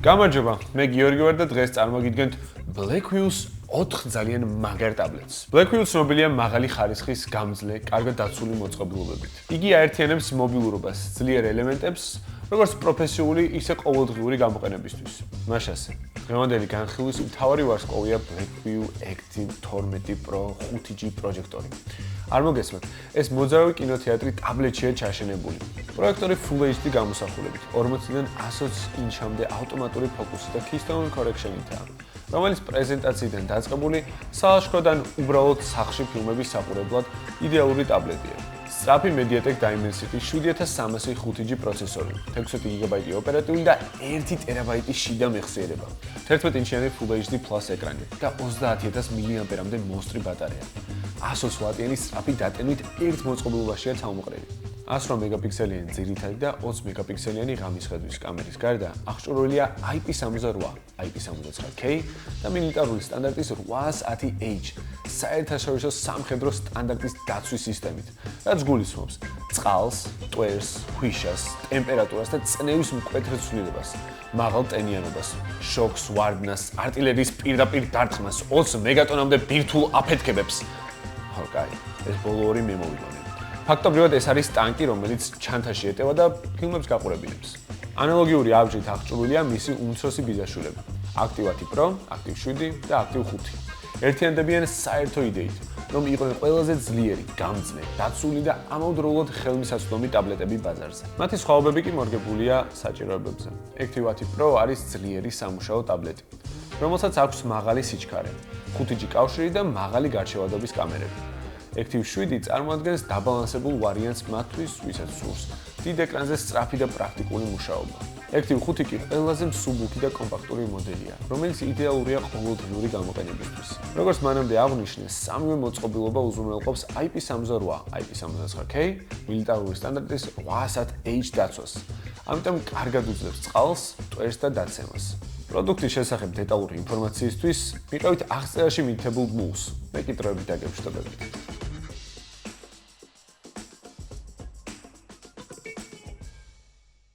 გამარჯობა, მე გიორგი ვარ და დღეს წარმოგიდგენთ Blackwheels 4 ძალიან მაგარ ტაბლეტს. Blackwheels ცნობილია მაღალი ხარისხის გამძლე, კარგად დაცული მოწყობილობებით. იგი აერთიანებს მობილურობას, ძლიერ ელემენტებს, როგორც პროფესიული, ისე ყოველდღიური გამოყენებისთვის. მაშასე, დღევანდელი განხილვის მთავარი ვარსკვლავია Blackwell Active 12 Pro 5G პროჟექტორი. არ მოგესმათ, ეს მოძრავი კინოთეატრი ტაბლეტშია ჩაშენებული. პროექტორი Full HD გამოსახულებით, 40-დან 120 ინჩამდე ავტომატური ფოკუსით და keystone correction-ითაა, რომელიც პრეზენტაციიდან დაწყებული სააშქროდან უბრალოდ სახში ფილმების საყურებლად იდეალური ტაბლეტია. სწრაფი MediaTek Dimensity 7300 5G პროცესორი, 16 GB ოპერატიული და 1 TB შიდა მეხსიერება, 11 ინჩიანი Full HD Plus ეკრანი და 30000 mAh-მდე მონსტრი ბატარეა. 120 ვატიანი სწრაფი დატენვით ერთ მოწყობილობაშია თავმოყრილი. 108 მეგაპიქსელიანი ძირითადი და 20 მეგაპიქსელიანი ღამის ხედვის კამერის გარდა აღჭურვილია IP68, IP69K და მილიტარული სტანდარტის 810H საერთაშორისო სამხედრო სტანდარტის დაცვის სისტემით, რაც გულისხმობს წყალს, ტვერს, ქვიშას, ტემპერატურას და წნევის მკვეთრ ცვლილებას, მაღალ ტენიანობას, შოქს, ვარდნას, არტილერიის პირდაპირ დარტყმას, 20 მეგატონამდე ბირთვულ აფეთქებებს. კაი, ეს ბოლო ორი მე მოვიგონე. ფაქტობრივად ეს არის ტანკი, რომელიც ჩანთაში ეტევა და ფილმებს გაყურებინებს. ანალოგიური აბჯრით აღჭურვილია მისი უმცროსი ბიძაშვილები, Active 10 Pro, Active 7 და Active 5. ერთიანდებიან საერთო იდეით, რომ იყვნენ ყველაზე ძლიერი, გამძლე, დაცული და ამავდროულად ხელმისაწვდომი ტაბლეტები ბაზარზე. მათი სხვაობები კი მორგებულია საჭიროებებზე. Active 10 Pro არის ძლიერი სამუშაო ტაბლეტი, რომელსაც აქვს მაღალი სიჩქარე, 5G კავშირი და მაღალი გარჩევადობის კამერები. Active 7 წარმოადგენს დაბალანსებულ ვარიანტს მათთვის, ვისაც სურს დიდ ეკრანზე სწრაფი და პრაქტიკული მუშაობა. Active 5 კი ყველაზე მსუბუქი და კომპაქტური მოდელია, რომელიც იდეალურია ყოველდღიური გამოყენებისთვის. როგორც მანამდე აღვნიშნე, სამივე მოწყობილობა უზრუნველყოფს IP68, IP69K, მილიტარული სტანდარტის 810H დაცვას. ამიტომ კარგად უძლებს წყალს, ტვერს და დაცემას. პროდუქტის შესახებ დეტალური ინფორმაციისთვის მიყევით აღწერაში მითითებულ ბლუს. მეკითხვებით დაგემშვიდობებით.